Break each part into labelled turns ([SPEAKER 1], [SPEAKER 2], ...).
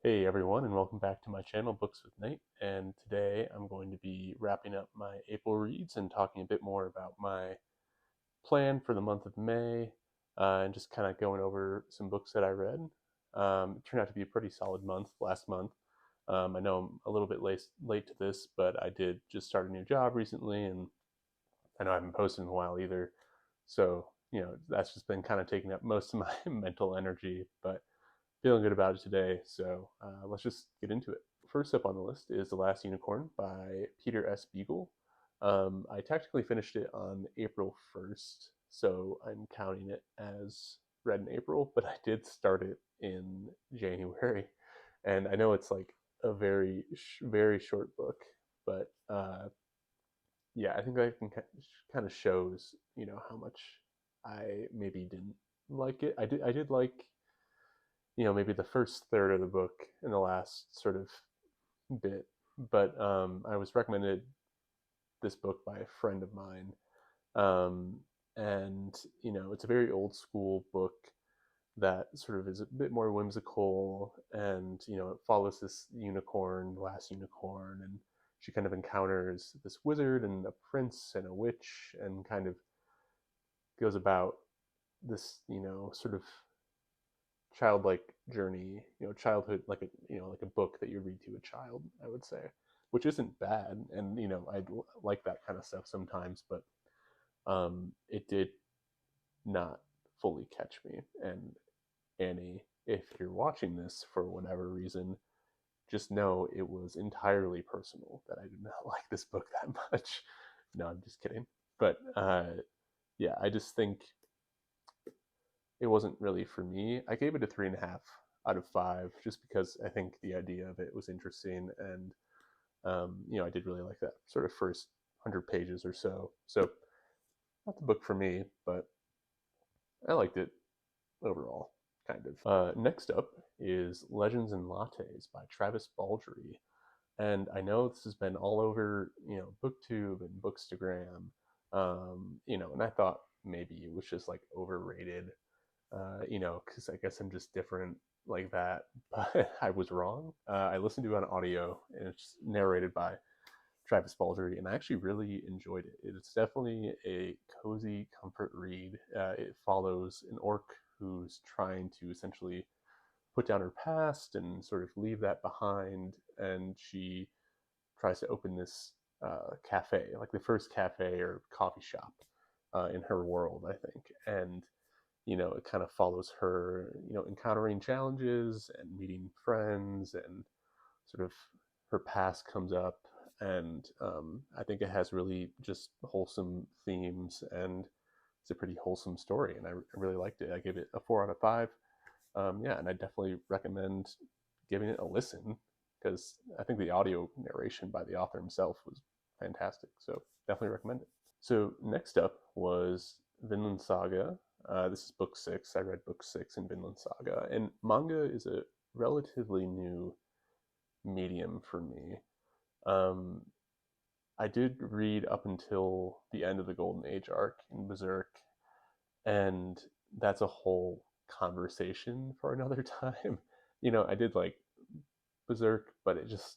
[SPEAKER 1] Hey everyone, and welcome back to my channel, Books with Nate. And today I'm going to be wrapping up my April reads and talking a bit more about my plan for the month of May, and just kind of going over some books that I read. It turned out to be a pretty solid month last month. I know I'm a little bit late to this, but I did just start a new job recently, and I know I haven't posted in a while either. So, that's just been kind of taking up most of my mental energy, but feeling good about it today. So let's just get into it. First up on the list is The Last Unicorn by Peter S. Beagle. I technically finished it on April 1st, so I'm counting it as read in April, but I did start it in January. And I know it's like a very short book, but yeah, I think that kind of shows, how much I maybe didn't like it. I did like, maybe the first third of the book and the last sort of bit. But I was recommended this book by a friend of mine. Um, and, it's a very old school book that sort of is a bit more whimsical. And, it follows this unicorn, the last unicorn. And she kind of encounters this wizard and a prince and a witch and kind of goes about this, sort of childlike journey, childhood, like a book that you read to a child, I would say, which isn't bad. And I like that kind of stuff sometimes, but it did not fully catch me. And Annie, if you're watching this for whatever reason, just know it was entirely personal that I did not like this book that much. No, I'm just kidding. But yeah, I just think it wasn't really for me. I gave it a 3.5 out of 5 just because I think the idea of it was interesting, and I did really like that sort of first 100 pages or so. So not the book for me, but I liked it overall, kind of. Next up is Legends and Lattes by Travis Baldree, and I know this has been all over, BookTube and Bookstagram, and I thought maybe it was just like overrated, because I guess I'm just different like that. But I was wrong. I listened to it on audio, and it's narrated by Travis Baldree, and I actually really enjoyed it. It's definitely a cozy comfort read. It follows an orc who's trying to essentially put down her past and sort of leave that behind, and she tries to open this cafe, like the first cafe or coffee shop in her world, I think. And it kind of follows her, encountering challenges and meeting friends, and sort of her past comes up. And I think it has really just wholesome themes, and it's a pretty wholesome story. And I really liked it. I gave it a 4 out of 5. Yeah, and I definitely recommend giving it a listen because I think the audio narration by the author himself was fantastic. So definitely recommend it. So next up was Vinland Saga. This is book 6. I read book 6 in Vinland Saga, and manga is a relatively new medium for me. Um, I did read up until the end of the Golden Age arc in Berserk, and that's a whole conversation for another time. I did like Berserk, but it just,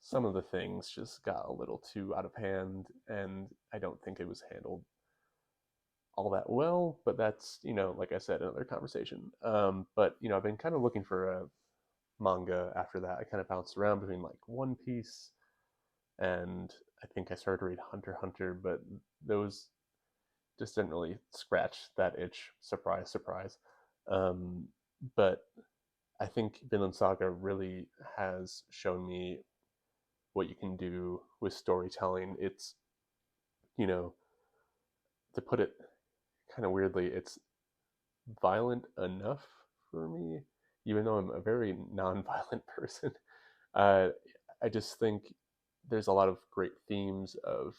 [SPEAKER 1] some of the things just got a little too out of hand, and I don't think it was handled all that well. But that's, like I said, another conversation. But I've been kind of looking for a manga after that. I kind of bounced around between like One Piece, and I think I started to read Hunter x Hunter, but those just didn't really scratch that itch. Surprise, surprise. Um, but I think Vinland Saga really has shown me what you can do with storytelling. It's, you know, to put it kind of weirdly, it's violent enough for me, even though I'm a very non-violent person. Uh, I just think there's a lot of great themes of,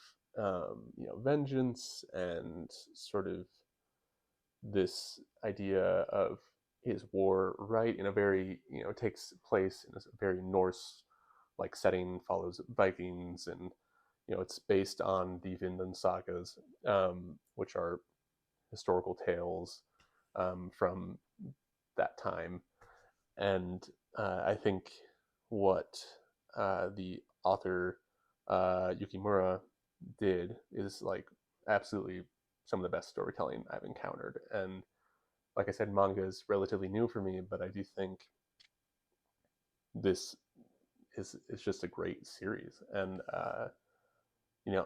[SPEAKER 1] vengeance, and sort of this idea of his war, right, in a very, takes place in a very Norse like setting, follows Vikings, and it's based on the Vinland sagas, which are historical tales from that time. And I think what the author Yukimura did is like absolutely some of the best storytelling I've encountered. And like I said, manga is relatively new for me, but I do think this is just a great series. And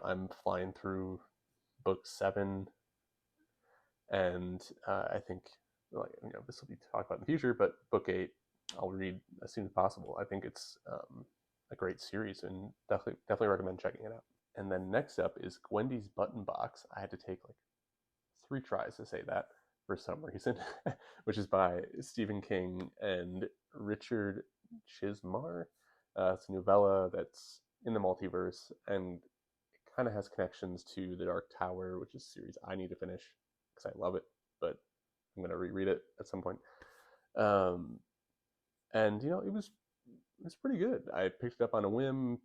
[SPEAKER 1] I'm flying through book 7, and I think like this will be talked about in the future, but book 8 I'll read as soon as possible. I think it's a great series, and definitely recommend checking it out. And then next up is Gwendy's Button Box. I had to take like 3 tries to say that for some reason, which is by Stephen King and Richard Chismar. It's a novella that's in the multiverse, and it kind of has connections to The Dark Tower, which is a series I need to finish because I love it, but I'm going to reread it at some point. Um, and it was pretty good. I picked it up on a whim.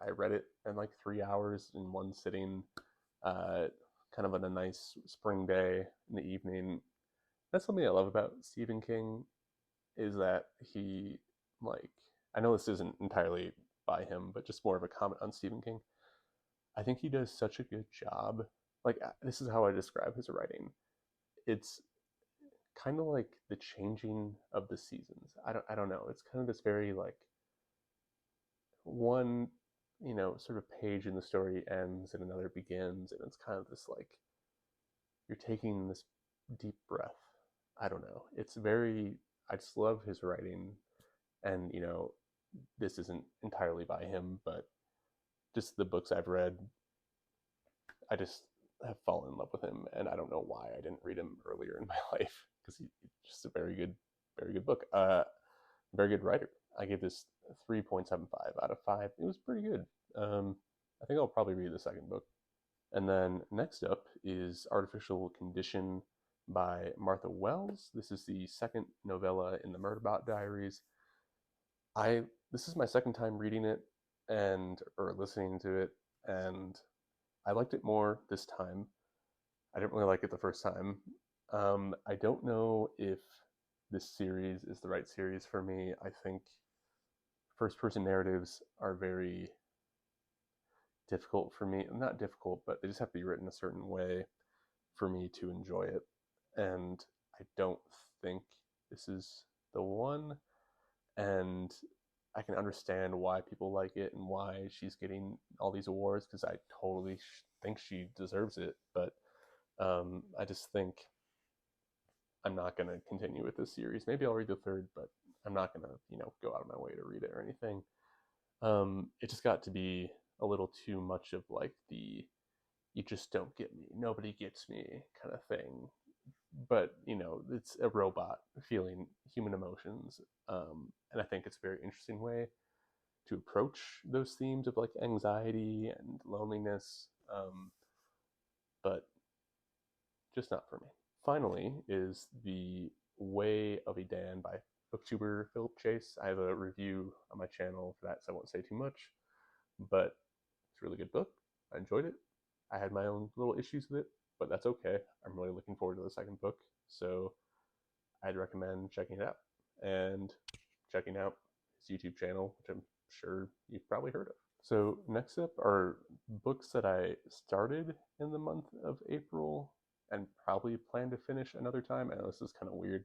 [SPEAKER 1] I read it in like 3 hours in one sitting, uh, kind of on a nice spring day in the evening. That's something I love about Stephen King is that he like I know this isn't entirely by him, but just more of a comment on Stephen King. I think he does such a good job. Like this is how I describe his writing. It's kind of like the changing of the seasons. I don't know. It's kind of this very like one sort of page in the story ends and another begins, and it's kind of this like you're taking this deep breath. I don't know. It's very I just love his writing, and this isn't entirely by him, but just the books I've read, I just have fallen in love with him, and I don't know why I didn't read him earlier in my life because he's just a very good book. Very good writer. I gave this 3.75 out of 5. It was pretty good. I think I'll probably read the second book. And then next up is Artificial Condition by Martha Wells. This is the second novella in the Murderbot Diaries. I This is my second time reading it and or listening to it, and I liked it more this time. I didn't really like it the first time. I don't know if this series is the right series for me. I think first person narratives are very difficult for me. Not difficult, but they just have to be written a certain way for me to enjoy it. And I don't think this is the one. And I can understand why people like it and why she's getting all these awards because I totally think she deserves it. But I just think I'm not going to continue with this series. Maybe I'll read the third, but I'm not going to, go out of my way to read it or anything. It just got to be a little too much of like the you just don't get me, nobody gets me kind of thing. But it's a robot feeling human emotions, and I think it's a very interesting way to approach those themes of like anxiety and loneliness, but just not for me. Finally is The Way of Edan by booktuber Philip Chase. I have a review on my channel for that, so I won't say too much, but it's a really good book. I enjoyed it. I had my own little issues with it, but that's okay. I'm really looking forward to the second book, so I'd recommend checking it out and checking out his YouTube channel, which I'm sure you've probably heard of. So next up are books that I started in the month of April and probably plan to finish another time. I know this is kind of weird,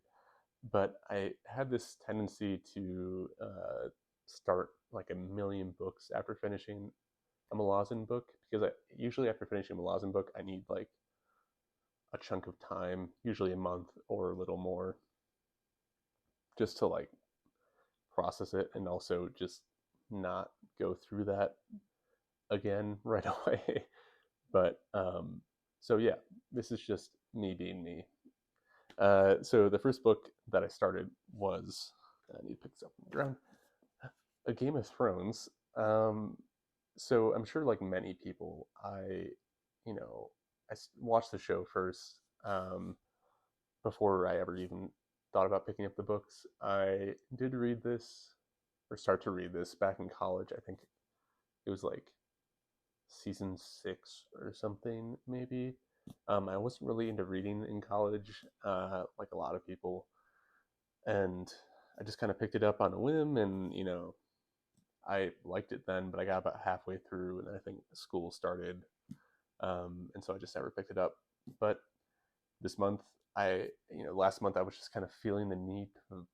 [SPEAKER 1] but I had this tendency to start like a million books after finishing a Malazan book because usually after finishing a Malazan book, I need like a chunk of time, usually a month or a little more, just to like process it and also just not go through that again right away. But so yeah, this is just me being me. So the first book that I started was I need to pick this up from the ground. A Game of Thrones. So I'm sure, like many people, you know, I watched the show first before I ever even thought about picking up the books. I did read this or start to read this back in college. I think it was like season 6 or something, maybe. I wasn't really into reading in college, like a lot of people, and I just kind of picked it up on a whim, and I liked it then, but I got about halfway through, and then I think school started, and so I just never picked it up. But this month, last month I was just kind of feeling the need to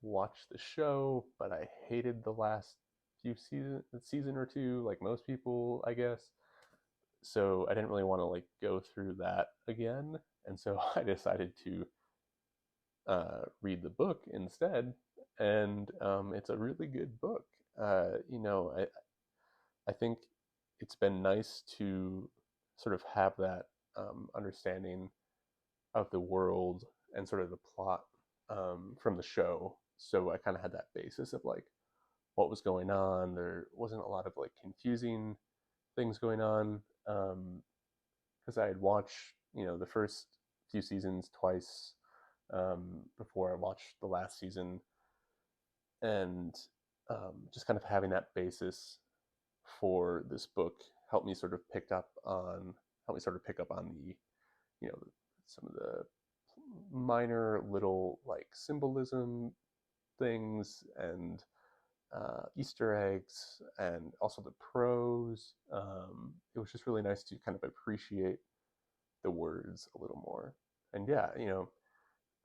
[SPEAKER 1] watch the show, but I hated the last season or two, like most people, I guess. So I didn't really want to like go through that again, and so I decided to read the book instead, and it's a really good book. I think it's been nice to sort of have that understanding of the world and sort of the plot from the show. So I kind of had that basis of like what was going on. There wasn't a lot of like confusing things going on because I had watched the first few seasons twice before I watched the last season, and just kind of having that basis for this book helped me sort of pick up on the some of the minor little like symbolism things and Easter eggs and also the prose. It was just really nice to kind of appreciate the words a little more. And yeah,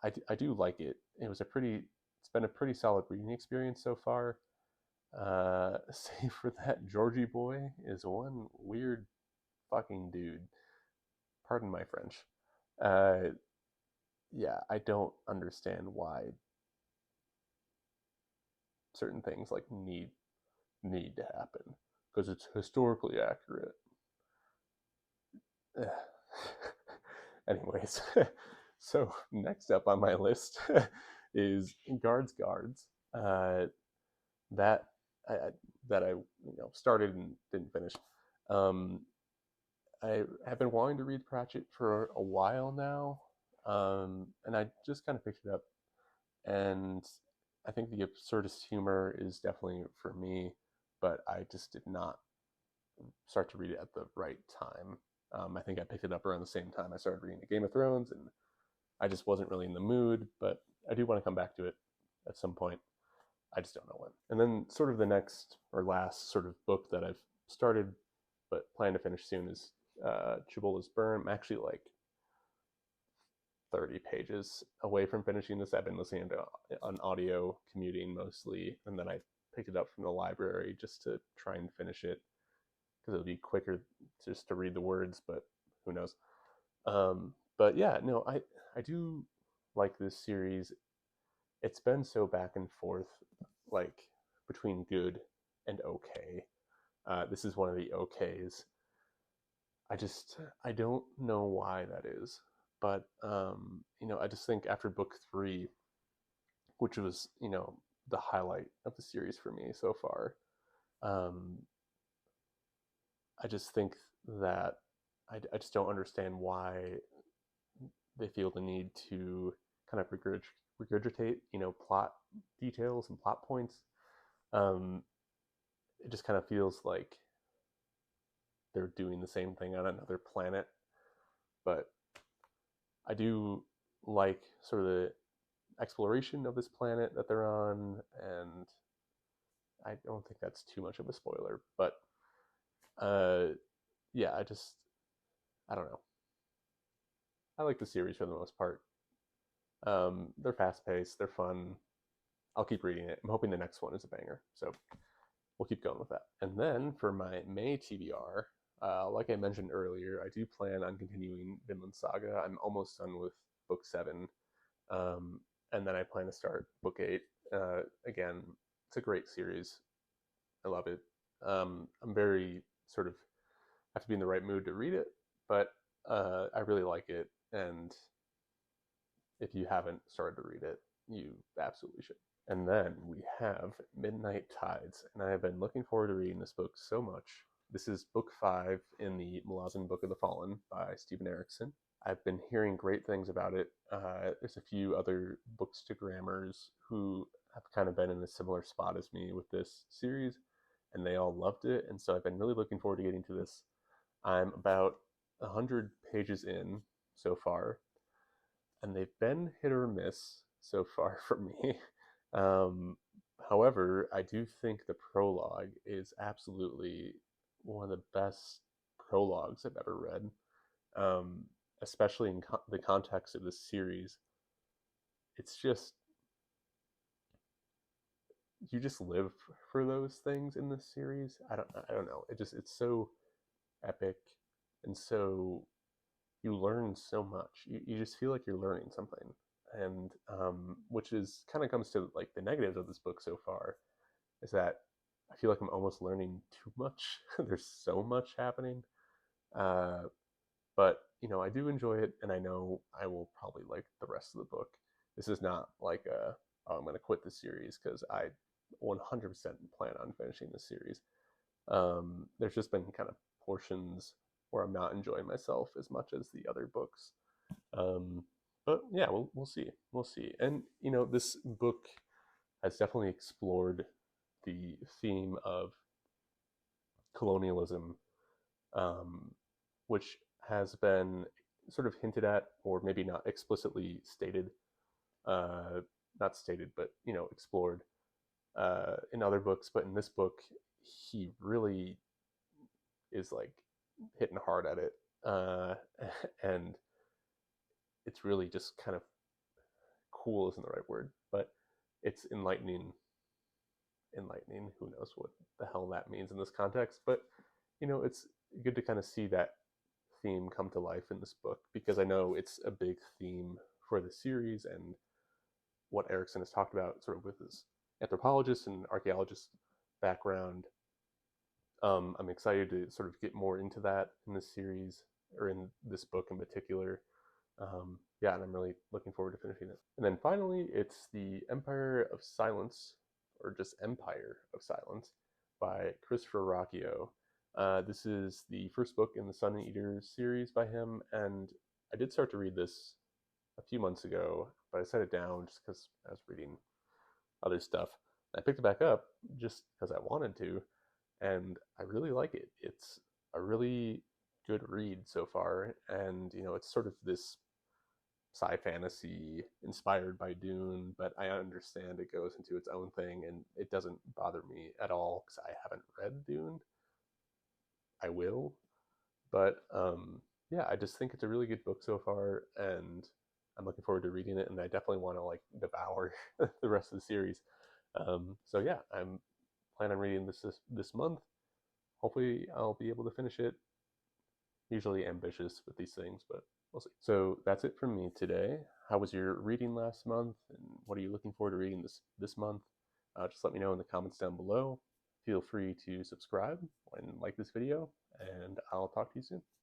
[SPEAKER 1] I do like it. It's been a pretty solid reading experience so far. Save for that Georgie boy is one weird fucking dude. Pardon my French. Uh, yeah, I don't understand why certain things like need to happen because it's historically accurate. Anyways, so next up on my list is Guards. Uh, that I that I started and didn't finish. Um, I have been wanting to read Pratchett for a while now, and I just kind of picked it up, and I think the absurdist humor is definitely for me, but I just did not start to read it at the right time. I think I picked it up around the same time I started reading the Game of Thrones, and I just wasn't really in the mood, but I do want to come back to it at some point. I just don't know when. And then, sort of the next or last sort of book that I've started but plan to finish soon is Jujubas Burn. I'm actually like 30 pages away from finishing this. I've been listening to on audio commuting mostly, and then I picked it up from the library just to try and finish it because it'll be quicker just to read the words, but who knows. But yeah, no, I do like this series. It's been so back and forth, like between good and okay. This is one of the okays. I don't know why that is, but I just think after book three, which was the highlight of the series for me so far, um, I just think that I just don't understand why they feel the need to kind of regurgitate plot details and plot points. Um, it just kind of feels like they're doing the same thing on another planet, but I do like sort of the exploration of this planet that they're on, and I don't think that's too much of a spoiler, but uh, yeah, I don't know. I like the series for the most part. They're fast paced, they're fun. I'll keep reading it. I'm hoping the next one is a banger, so we'll keep going with that. And then for my May TBR, like I mentioned earlier, I do plan on continuing Midland Saga. I'm almost done with book 7, and then I plan to start book 8. Again, it's a great series. I love it. I'm very sort of have to be in the right mood to read it, but I really like it. And if you haven't started to read it, you absolutely should. And then we have Midnight Tides, and I have been looking forward to reading this book so much. This is book 5 in the Malazan Book of the Fallen by Stephen Erickson. I've been hearing great things about it. There's a few other bookstagrammers who have kind of been in a similar spot as me with this series, and they all loved it, and so I've been really looking forward to getting to this. I'm about 100 pages in so far, and they've been hit or miss so far for me. Um, However, I do think the prologue is absolutely one of the best prologues I've ever read, um, especially in the context of this series. It's just, you just live for those things in this series. I don't know. It's so epic, and so you learn so much. You just feel like you're learning something, and which is kind of comes to like the negatives of this book so far, is that I feel like I'm almost learning too much. There's so much happening, uh, but I do enjoy it, and I know I will probably like the rest of the book. This is not like oh, I'm going to quit this series, because I 100% plan on finishing this series. There's just been kind of portions where I'm not enjoying myself as much as the other books. Um, but yeah, we'll see. We'll see. And this book has definitely explored the theme of colonialism, um, which has been sort of hinted at, or maybe not explicitly stated, uh, not stated, but explored in other books. But in this book, he really is like hitting hard at it, and it's really just kind of cool isn't the right word, but it's enlightening. Enlightening. Who knows what the hell that means in this context? But it's good to kind of see that theme come to life in this book, because I know it's a big theme for the series, and what Erickson has talked about, sort of with his anthropologist and archaeologist background. I'm excited to sort of get more into that in this series, or in this book in particular. Yeah, and I'm really looking forward to finishing it. And then finally, it's The Empire of Silence, or just Empire of Silence, by Christopher Rocchio. This is the first book in the Sun Eaters series by him, and I did start to read this a few months ago, but I set it down just because I was reading other stuff. I picked it back up just because I wanted to, and I really like it. It's a really good read so far, and it's sort of this sci fantasy inspired by Dune, but I understand it goes into its own thing, and it doesn't bother me at all because I haven't read Dune. I will, but yeah, I just think it's a really good book so far, and I'm looking forward to reading it, and I definitely want to like devour the rest of the series. So yeah, I'm planning on reading this month. Hopefully, I'll be able to finish it. Usually ambitious with these things, but we'll see. So that's it from me today. How was your reading last month, and what are you looking forward to reading this month? Just let me know in the comments down below. Feel free to subscribe and like this video, and I'll talk to you soon.